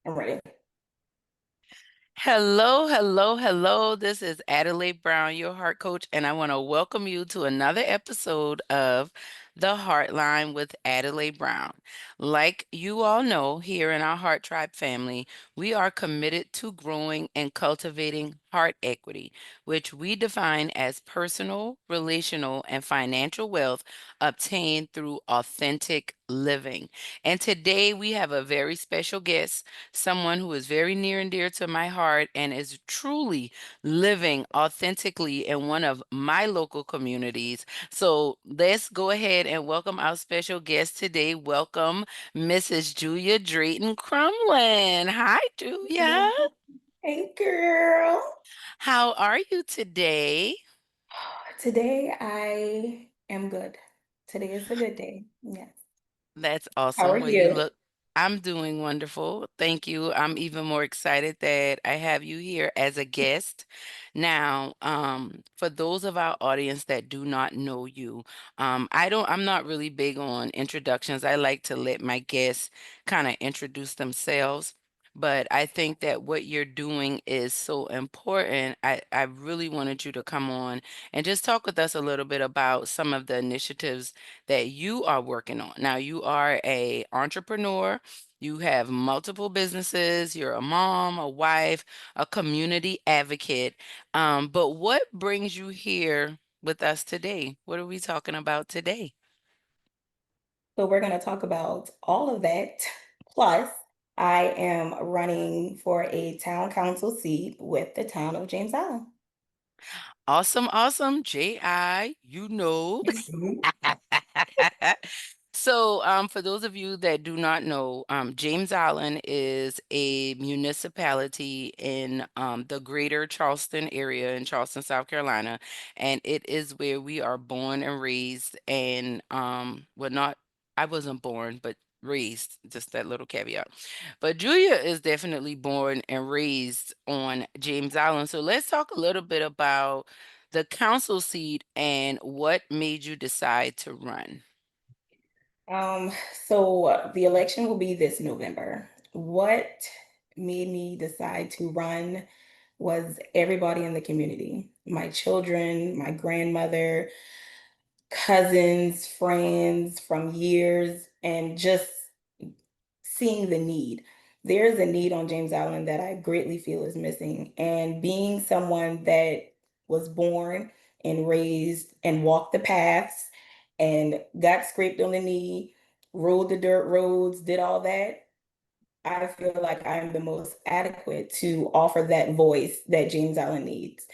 I'm ready. Hello, hello, hello. This is Adelai Brown, your heart coach, and I want to welcome you to another episode of the HeartLine with Adelai Brown. Like you all know, here in our Heart Tribe family, we are committed to growing and cultivating heart equity, which we define as personal, relational, and financial wealth obtained through authentic living. And today we have a very special guest, someone who is very near and dear to my heart and is truly living authentically in one of my local communities. So let's go ahead and welcome our special guest today. Welcome, Mrs. Julia Drayton Crumlin. Hi, Julia. Hey, girl. How are you today? Today I am good. Today is a good day. Yes. That's How are awesome. Well, you you? look, I'm doing wonderful. Thank you. I'm even more excited that I have you here as a guest. Now, for those of our audience that do not know you, I'm not really big on introductions. I like to let my guests kind of introduce themselves. But I think that what you're doing is so important. I really wanted you to come on and just talk with us a little bit about some of the initiatives that you are working on. Now, you are a entrepreneur, you have multiple businesses, you're a mom, a wife, a community advocate. But what brings you here with us today? What are we talking about today? So we're going to talk about all of that. Plus, I am running for a town council seat with the town of James Island. Awesome, awesome. JI, you know. Mhm. So, for those of you that do not know, James Island is a municipality in the greater Charleston area in Charleston, South Carolina, and it is where we are born and raised. And well, not I wasn't born, but raised. Just that little caveat. But Julia is definitely born and raised on James Island. So let's talk a little bit about the council seat and what made you decide to run. Um, so the election will be this November. What made me decide to run was everybody in the community, my children, my grandmother, cousins, friends from years, and just seeing the need. There's a need on James Island that I greatly feel is missing. And being someone that was born and raised and walked the paths and got scraped on the knee, rode the dirt roads, did all that, I feel like I'm the most adequate to offer that voice that James Allen needs.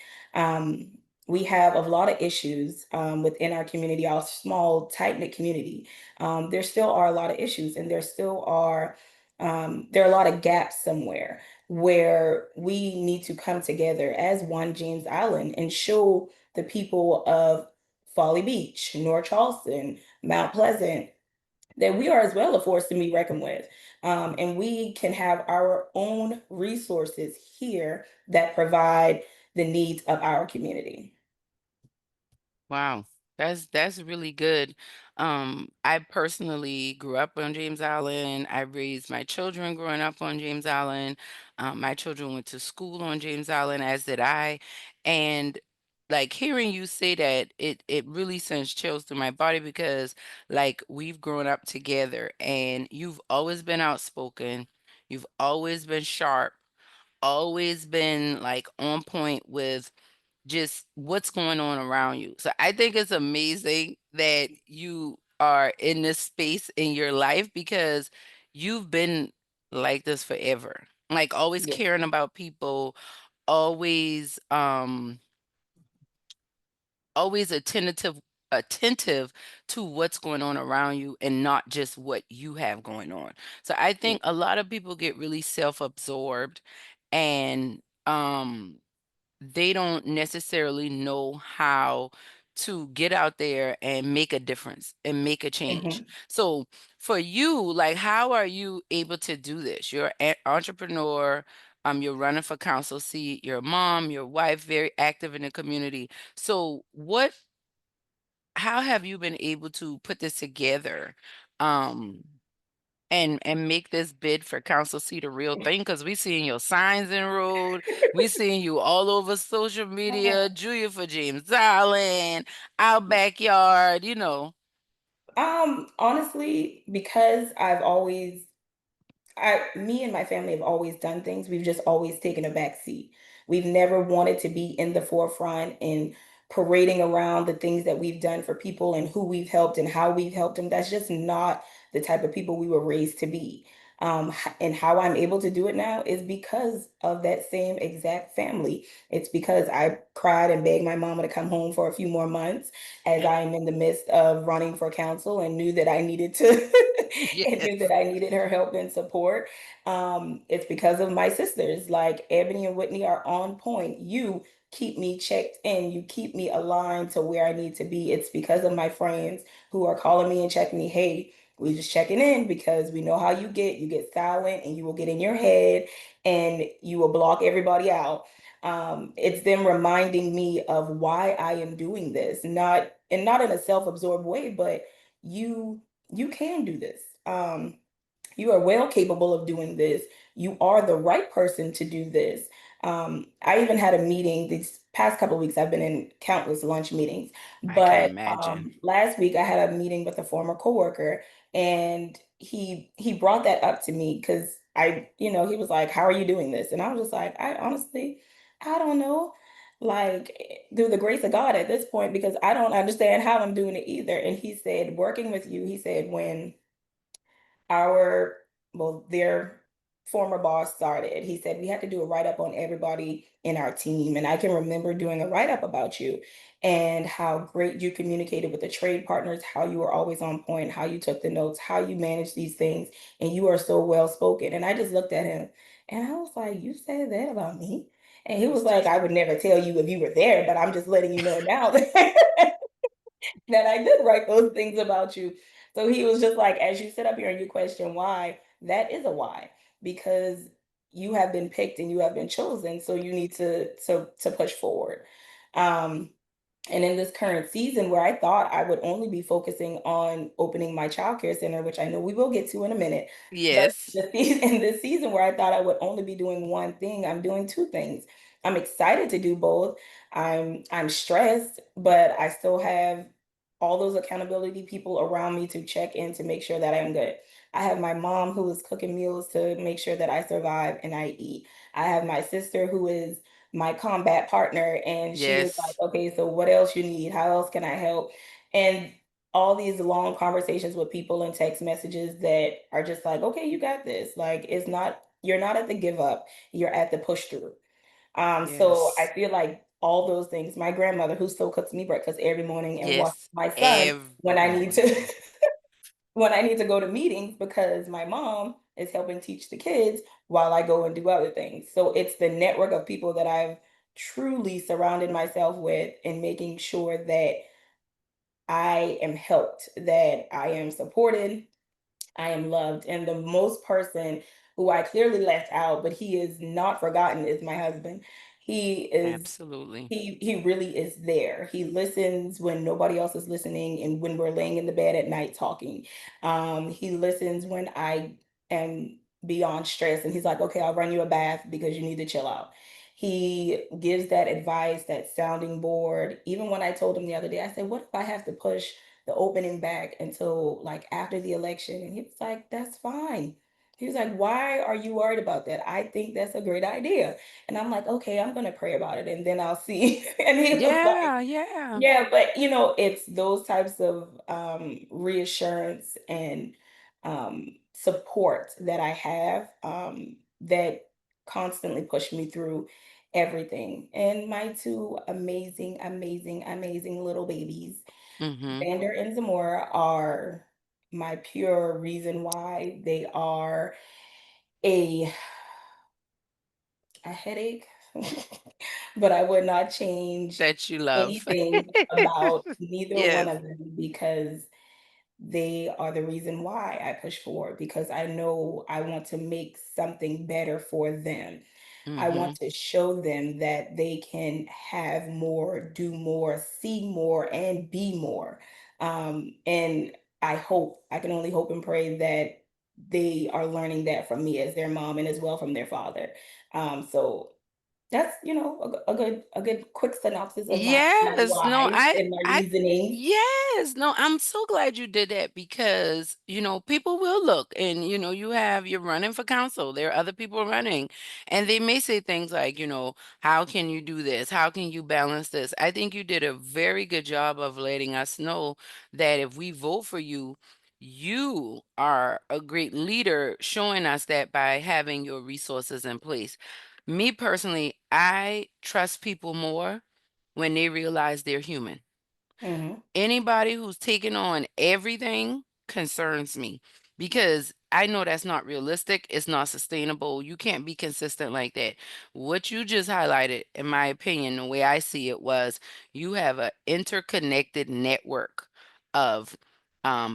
We have a lot of issues within our community, our small, tight knit community. There still are a lot of issues, and there are a lot of gaps somewhere where we need to come together as one James Island and show the people of Folly Beach, North Charleston, Mount Pleasant, that we are as well a force to be reckoned with. And we can have our own resources here that provide the needs of our community. Wow, that's really good. I personally grew up on James Island. I raised my children growing up on James Island. My children went to school on James Island, as did I. And like hearing you say that, it really sends chills through my body because like we've grown up together and you've always been outspoken, you've always been sharp, always been like on point with just what's going on around you. So I think it's amazing that you are in this space in your life because you've been like this forever. Like always Yeah. caring about people, always always attentive to what's going on around you and not just what you have going on. So I think a lot of people get really self-absorbed and they don't necessarily know how to get out there and make a difference and make a change. Mhm. So for you, like how are you able to do this? You're an entrepreneur, you're running for council seat, you're a mom, your wife, very active in the community. So how have you been able to put this together? Um and make this bid for council seat a real thing because we seeing your signs in road, we seeing you all over social media, Julia for James Island, our backyard, you know. Honestly, because me and my family have always done things. We've just always taken a back seat. We've never wanted to be in the forefront and parading around the things that we've done for people and who we've helped and how we've helped them. That's just not the type of people we were raised to be. And how I'm able to do it now is because of that same exact family. It's because I cried and begged my mama to come home for a few more months as I'm in the midst of running for council and knew that I needed to and knew Yes. that I needed her help and support. It's because of my sisters, like Ebony and Whitney are on point. You keep me checked in, you keep me aligned to where I need to be. It's because of my friends who are calling me and checking me. Hey, we just checking in because we know how you get. You get silent and you will get in your head and you will block everybody out. It's them reminding me of why I am doing this, not in a self-absorbed way, but you you can do this. You are well capable of doing this. You are the right person to do this. I even had a meeting these past couple of weeks. I've been in countless lunch meetings, I can but imagine. last week I had a meeting with a former coworker, and he brought that up to me because he was like, "How are you doing this?" And I was just like, "I honestly, I don't know." Like through the grace of God at this point, because I don't understand how I'm doing it either. And he said, working with you, he said, when our their former boss started, he said we had to do a write-up on everybody in our team, and I can remember doing a write-up about you and how great you communicated with the trade partners, how you were always on point, how you took the notes, how you managed these things, and you are so well spoken. And I just looked at him and I was like, you said that about me? And he He was was like, just I would never tell you if you were there, but I'm just letting you know now that I did write those things about you. So he was just like, as you sit up here and you question why, that is a why, because you have been picked and you have been chosen. So you need to push forward. Um, and in this current season where I thought I would only be focusing on opening my childcare center, which I know we will get to in a minute, but yes. in this season where I thought I would only be doing one thing, I'm doing two things. I'm excited to do both. I'm stressed, but I still have all those accountability people around me to check in to make sure that I'm good. I have my mom who is cooking meals to make sure that I survive and I eat. I have my sister who is my combat partner, and she is like, Yes. okay, so what else you need? How else can I help? And all these long conversations with people and text messages that are just like, okay, you got this. Like, it's not, you're not at the give up, you're at the push through. So I Yes. feel like all those things, my grandmother who still cooks me breakfast every morning and watches Yes. my son when Every I need morning. to when I need to go to meetings because my mom is helping teach the kids while I go and do other things. So it's the network of people that I've truly surrounded myself with and making sure that I am helped, that I am supported, I am loved. And the most person who I clearly left out, but he is not forgotten, is my husband. He is Absolutely. he really is there. He listens when nobody else is listening and when we're laying in the bed at night talking. He listens when I am beyond stress and he's like, okay, I'll run you a bath because you need to chill out. He gives that advice, that sounding board. Even when I told him the other day, I said, what if I have to push the opening back until like after the election? And he was like, that's fine. He was like, why are you worried about that? I think that's a great idea. And I'm like, okay, I'm gonna pray about it and then I'll see. And he was like, Yeah, yeah. yeah, but it's those types of reassurance and support that I have that constantly push me through everything. And my two amazing, amazing, amazing little babies, Mhm. Vander and Zamora, are my pure reason why. They are a a headache, but I would not change That you love. anything about neither one Yes. of them because they are the reason why I push forward because I know I want to make something better for them. I want Mhm. to show them that they can have more, do more, see more, and be more. And I can only hope and pray that they are learning that from me as their mom and as well from their father. So that's, a good quick synopsis of my Yes, no, why and my reasoning. yes, no, I'm so glad you did that because, people will look and, you're running for council. There are other people running and they may say things like, how can you do this? How can you balance this? I think you did a very good job of letting us know that if we vote for you, you are a great leader, showing us that by having your resources in place. Me personally, I trust people more when they realize they're human. Mhm, Anybody who's taking on everything concerns me because I know that's not realistic. It's not sustainable. You can't be consistent like that. What you just highlighted, in my opinion, the way I see it was you have an interconnected network of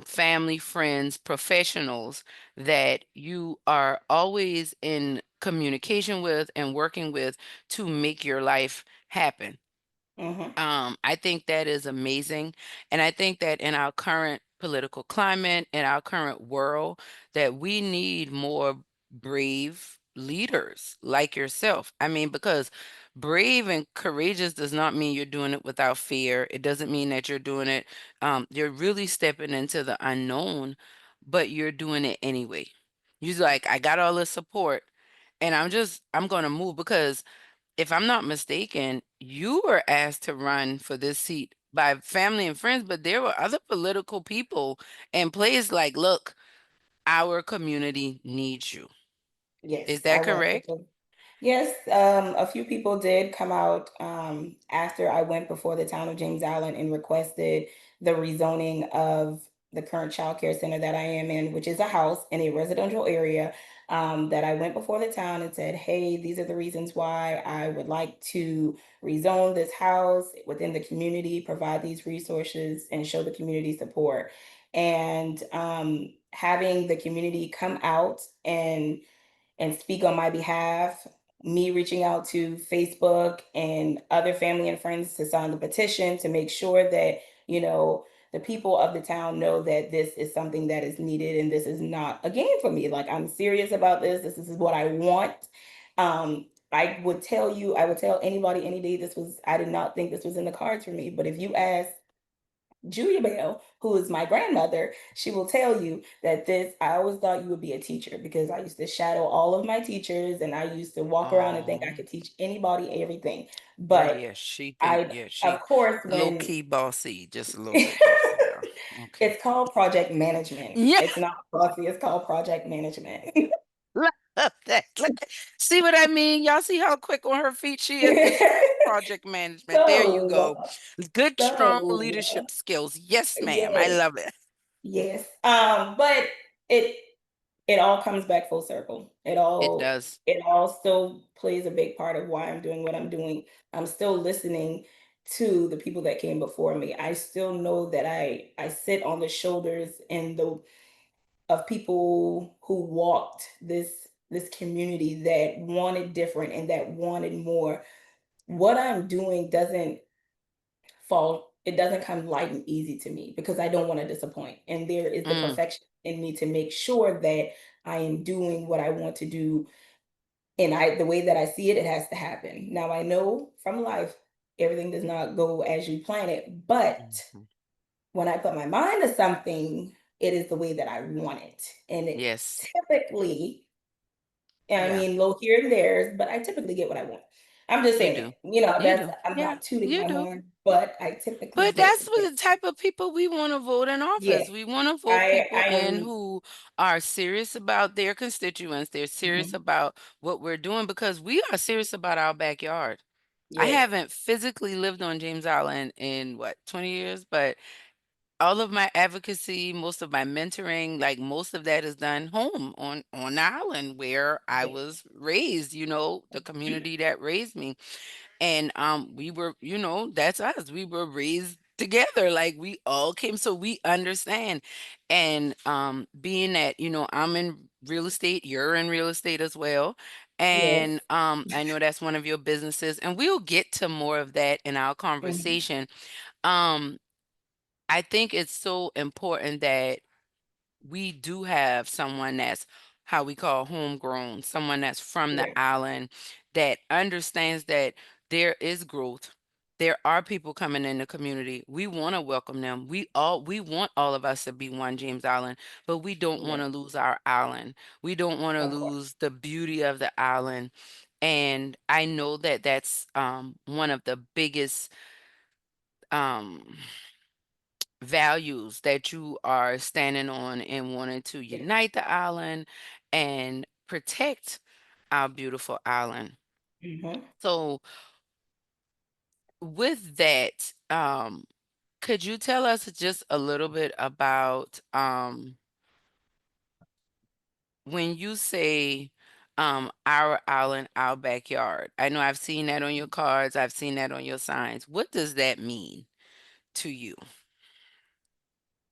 family, friends, professionals that you are always in communication with and working with to make your life happen. mhm, I think that is amazing. And I think that in our current political climate, in our current world, that we need more brave leaders like yourself. I mean, because brave and courageous does not mean you're doing it without fear. It doesn't mean that you're doing it, you're really stepping into the unknown, but you're doing it anyway. You're like, I got all this support and I'm going to move because if I'm not mistaken, you were asked to run for this seat by family and friends, but there were other political people and players like, look, our community needs you. Is yes, I that was. correct? Yes, a few people did come out after I went before the town of James Island and requested the rezoning of the current child care center that I am in, which is a house in a residential area. That I went before the town and said, hey, these are the reasons why I would like to rezone this house within the community, provide these resources, and show the community support. And having the community come out and speak on my behalf, me reaching out to Facebook and other family and friends to sign the petition to make sure that, the people of the town know that this is something that is needed and this is not a game for me. Like, I'm serious about this. This is what I want. I would tell anybody any day I did not think this was in the cards for me. But if you ask Julia Bell, who is my grandmother, she will tell you that I always thought you would be a teacher because I used to shadow all of my teachers and I used to walk around and think I Oh, could teach anybody everything. oh But yeah, she think, I, yeah, of she course, low when key bossy, just a little bit bossy though. Okay. it's called project management, Yeah, it's not bossy, it's called project management. love that. See what I mean? Y'all see how quick on her feet she is? It's project management. There you go. so, Good, strong so, leadership skills. Yes, ma'am. I yes, love it. yes. But it it all comes back full circle. It does. It all still plays a big part of why I'm doing what I'm doing. I'm still listening to the people that came before me. I still know that I sit on the shoulders and the of people who walked this community that wanted different and that wanted more. What I'm doing doesn't come light and easy to me because I don't want to disappoint. And there is the Mm, perfection in me to make sure that I am doing what I want to do. And the way that I see it, it has to happen. Now I know from life, everything does not go as you plan it. But mhm. when I put my mind to something, it is the way that I want it. And it Yes. typically, I Yeah, mean, low here and there, but I typically get what I want. I'm just you saying do. it. You know, You that's do. I'm Yeah, not tooting you my do. horn, but I typically But get that's what the type of people we want to vote in office. yes. We want to vote I people in am who are serious about their constituents. They're serious mhm, about what we're doing because we are serious about our backyard. I yes, haven't physically lived on James Island in what, 20 years, but all of my advocacy, most of my mentoring, like most of that is done home on the island where I yes. was raised, the community that raised me. And we were, that's us. We were raised together. Like we all came, so we understand. And being that, I'm in real estate, you're in real estate as well. Yes. And I know that's one of your businesses, and we'll get to more of that in our Mhm. conversation. Um, I think it's so important that we do have someone that's how we call homegrown, someone that's from the Right. island that understands that there is growth. There are people coming in the community. We want to welcome them. We want all of us to be one James Island, but we don't want Right. to lose our island. We don't want to Of course. lose the beauty of the island. And I know that that's one of the biggest um values that you are standing on and wanting to Yeah. unite the island and protect our beautiful island. Hmm. So, with that, could you tell us just a little bit about when you say our island, our backyard? I know I've seen that on your cards, I've seen that on your signs. What does that mean to you?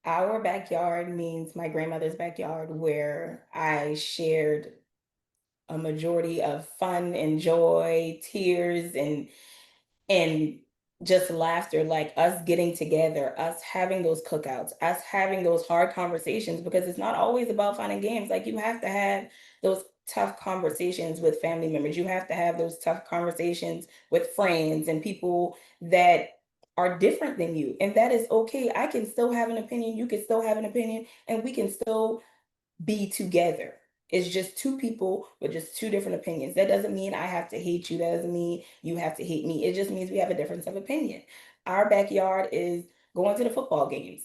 Our backyard means my grandmother's backyard, where I shared a majority of fun and joy, tears, and just laughter, like us getting together, us having those cookouts, us having those hard conversations, because it's not always about fun and games. Like, you have to have those tough conversations with family members. You have to have those tough conversations with friends and people that are different than you. And that is okay. I can still have an opinion. You can still have an opinion, and we can still be together. It's just two people with just two different opinions. That doesn't mean I have to hate you. That doesn't mean you have to hate me. It just means we have a difference of opinion. Our backyard is going to the football games,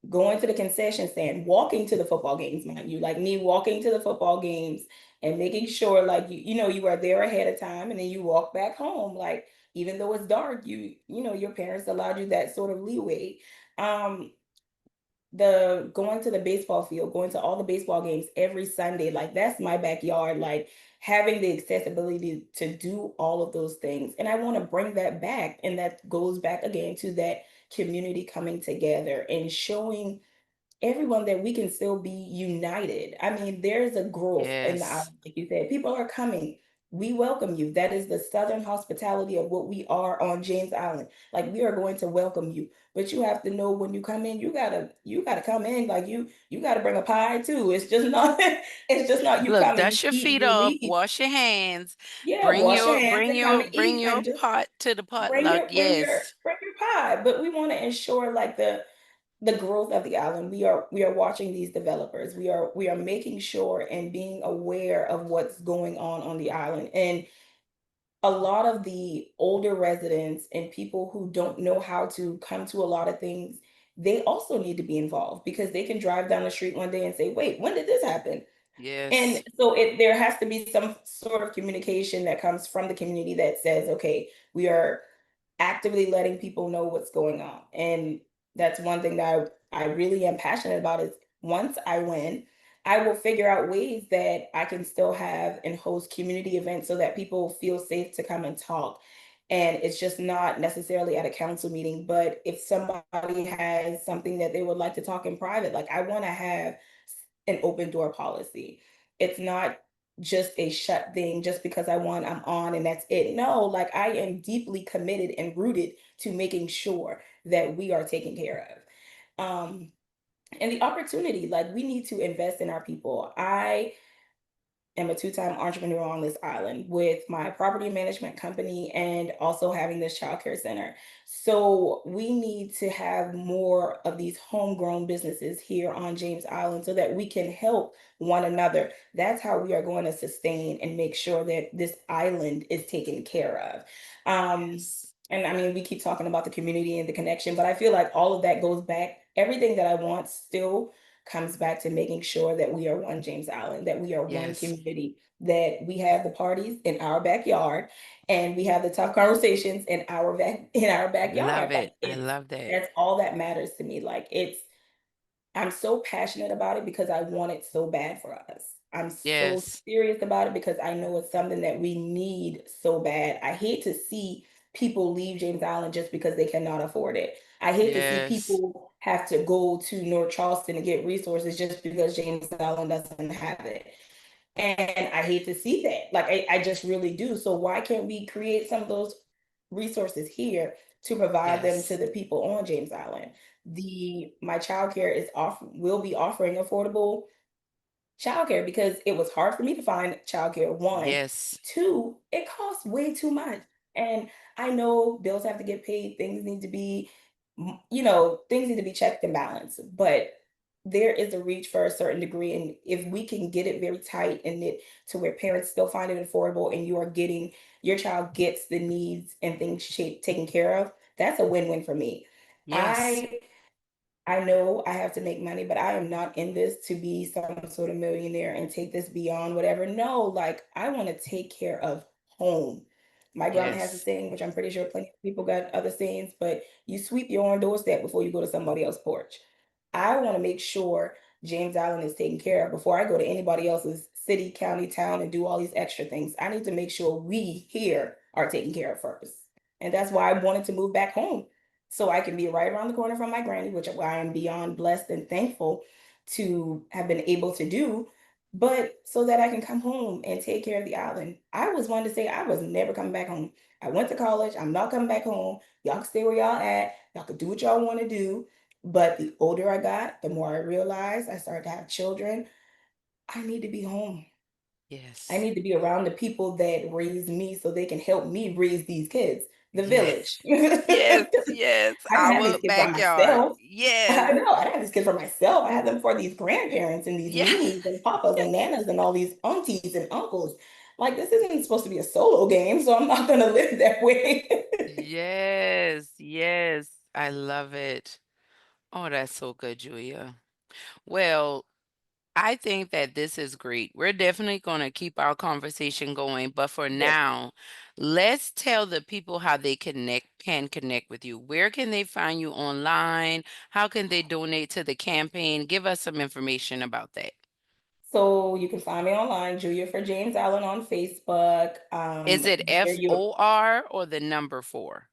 going to the concession stand, walking to the football games, mind you, like me walking to the football games and making sure, like, you are there ahead of time, and then you walk back home. Like, even though it's dark, your parents allowed you that sort of leeway. Um, the going to the baseball field, going to all the baseball games every Sunday, like, that's my backyard, like, having the accessibility to do all of those things. And I want to bring that back. And that goes back again to that community coming together and showing everyone that we can still be united. I mean, there's a growth in the Yes. island, like you said. People are coming. We welcome you. That is the Southern hospitality of what we are on James Island. Like, we are going to welcome you, but you have to know when you come in, you gotta come in. Like, you gotta bring a pie too. It's just not, it's just not you Look, come and you dust your eat and feet you off, leave. wash your hands, Yeah, wash your hands and come and bring eat your and just pot to the bring potluck. your bring your Yes. bring your pie. But we want to ensure, like, the growth of the island. We are watching these developers. We are making sure and being aware of what's going on the island. And a lot of the older residents and people who don't know how to come to a lot of things, they also need to be involved, because they can drive down the street one day and say, wait, when did this happen? And Yes. so there has to be some sort of communication that comes from the community that says, okay, we are actively letting people know what's going on. And that's one thing that I really am passionate about, is once I win, I will figure out ways that I can still have and host community events so that people feel safe to come and talk. And it's just not necessarily at a council meeting, but if somebody has something that they would like to talk in private, like, I want to have an open door policy. It's not just a shut thing just because I won, I'm on and that's it. No, like, I am deeply committed and rooted to making sure that we are taken care of. And the opportunity, like, we need to invest in our people. I am a two-time entrepreneur on this island with my property management company and also having this childcare center. So we need to have more of these homegrown businesses here on James Island so that we can help one another. That's how we are going to sustain and make sure that this island is taken care of. Yes. And I mean, we keep talking about the community and the connection, but I feel like all of that goes back. Everything that I want still comes back to making sure that we are one James Island, that we are one Yes. community, that we have the parties in our backyard, and we have the tough conversations in our backyard. Love Like, it. I love that. that's all that matters to me. Like, I'm so passionate about it because I want it so bad for us. I'm so Yes. serious about it because I know it's something that we need so bad. I hate to see people leave James Island just because they cannot afford it. I hate to see Yes. people have to go to North Charleston to get resources just because James Island doesn't have it. And I hate to see that. Like, I just really do. So why can't we create some of those resources here to provide them to Yes. the people on James Island? the my childcare is off will be offering affordable childcare because it was hard for me to find childcare, one. Yes. Two, it costs way too much. And I know bills have to get paid, things need to be, things need to be checked and balanced, but there is a reach for a certain degree. And if we can get it very tight and it to where parents still find it affordable and you are getting your child gets the needs and things taken care of, that's a win-win for me. Yes. I know I have to make money, but I am not in this to be some sort of millionaire and take this beyond whatever. No, like I want to take care of home. My grandma has a Yes. saying, which I'm pretty sure plenty of people got other sayings, but you sweep your own doorstep before you go to somebody else's porch. I want to make sure James Island is taken care of before I go to anybody else's city, county, town, and do all these extra things. I need to make sure we here are taken care of first. And that's why I wanted to move back home so I can be right around the corner from my granny, which I am beyond blessed and thankful to have been able to do, but so that I can come home and take care of the island. I was one to say I was never coming back home. I went to college. I'm not coming back home. Y'all can stay where y'all at. Y'all can do what y'all want to do. But the older I got, the more I realized I started to have children. I need to be home. I Yes. need to be around the people that raise me so they can help me raise these kids. The Yes. village. Yes. Yes. I didn't have Our these kids by backyard. myself. Yes. I know, I didn't have these kids for myself. I had them for these grandparents and these Yeah. weenies and papas and nanas and all these aunties and uncles. Like this isn't supposed to be a solo game, so I'm not gonna live that way. Yes. Yes. I love it. Oh, that's so good, Julia. Well, I think that this is great. We're definitely going to keep our conversation going, but for Yes. now, let's tell the people how they can connect with you. Where can they find you online? How can they donate to the campaign? Give us some information about that. So you can find me online, Julia for James Allen on Facebook. Is it There you FOR or the number 4?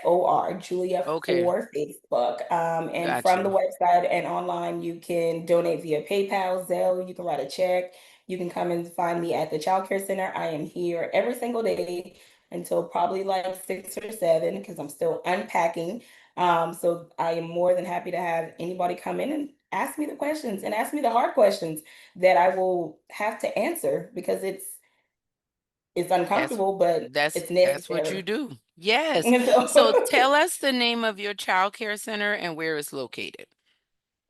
FOR, Julia Okay, for Facebook. And got from the you. website and online, you can donate via PayPal, Zelle, you can write a check. You can come and find me at the Child Care Center. I am here every single day until probably like 6 or 7 because I'm still unpacking. So I am more than happy to have anybody come in and ask me the questions and ask me the hard questions that I will have to answer because it's That's uncomfortable, but that's it's that's what you necessary. do. Yes. And So so tell us the name of your child care center and where it's located.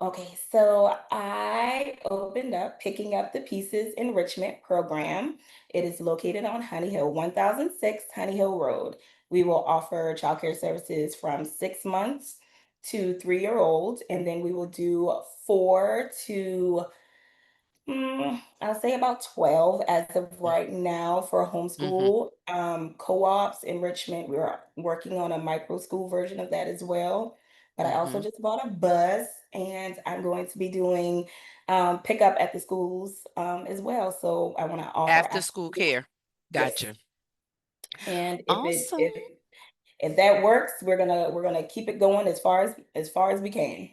Okay, so I opened up Picking Up the Pieces Enrichment program. It is located on Honey Hill, 1006 Honey Hill Road. We will offer childcare services from 6 months to 3 year olds, and then we will do 4 to I'll say about 12 as of right now for Mm-hmm. homeschool. Co-ops, enrichment, we're working on a micro school version of that as well. But I also Mm-hmm. just bought a bus and I'm going to be doing pickup at the schools as well. So I want to offer After after school school. care. Yes. Gotcha. And Awesome. if that works, we're gonna keep it going as far as we can.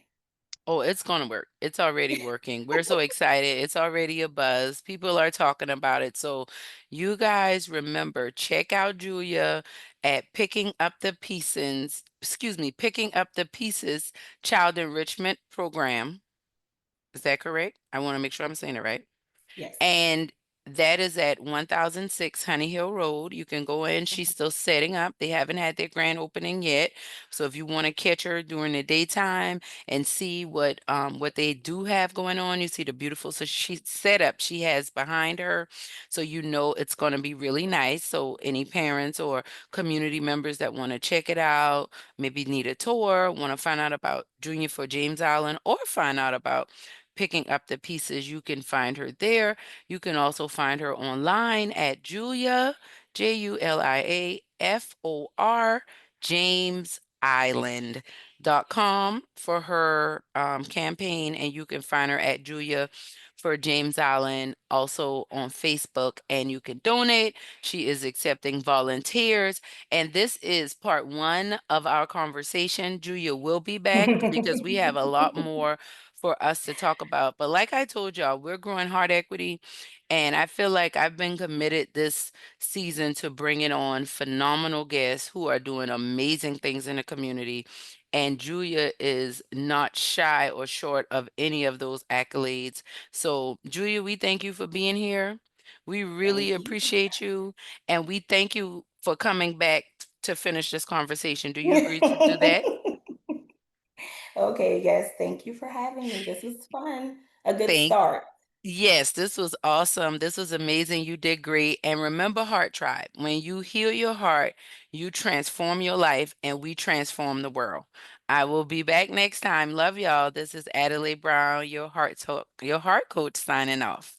Oh, it's gonna work. It's already working. We're so excited. It's already a buzz. People are talking about it. So you guys remember, check out Julia at Picking Up the Pieces Child Enrichment Program. Is that correct? I want to make sure I'm saying it right. Yes. And that is at 1006 Honey Hill Road. You can go in. She's still setting up. They haven't had their grand opening yet. So if you want to catch her during the daytime and see what they do have going on, you see the beautiful she setup she has behind her. So you know it's going to be really nice. So any parents or community members that want to check it out, maybe need a tour, want to find out about Junior for James Island or find out about picking up the pieces, you can find her there. You can also find her online at Julia, JuliaFor, JamesIsland.com for her campaign. And you can find her at Julia for James Island also on Facebook, and you can donate. She is accepting volunteers. And this is part one of our conversation. Julia will be back because we have a lot more for us to talk about. But like I told y'all, we're growing Heart Equity, and I feel like I've been committed this season to bringing on phenomenal guests who are doing amazing things in the community. and Julia is not shy or short of any of those accolades. So, Julia, we thank you for being here. We really Thank you. appreciate you, and we thank you for coming back to finish this conversation. Do you agree to do that? Okay, yes, thank you for having me. This was fun. A good Thank start. Yes, this was awesome. This was amazing. You did great. And remember, Heart Tribe, when you heal your heart, you transform your life and we transform the world. I will be back next time. Love y'all. This is Adelai Brown, your heart coach signing off.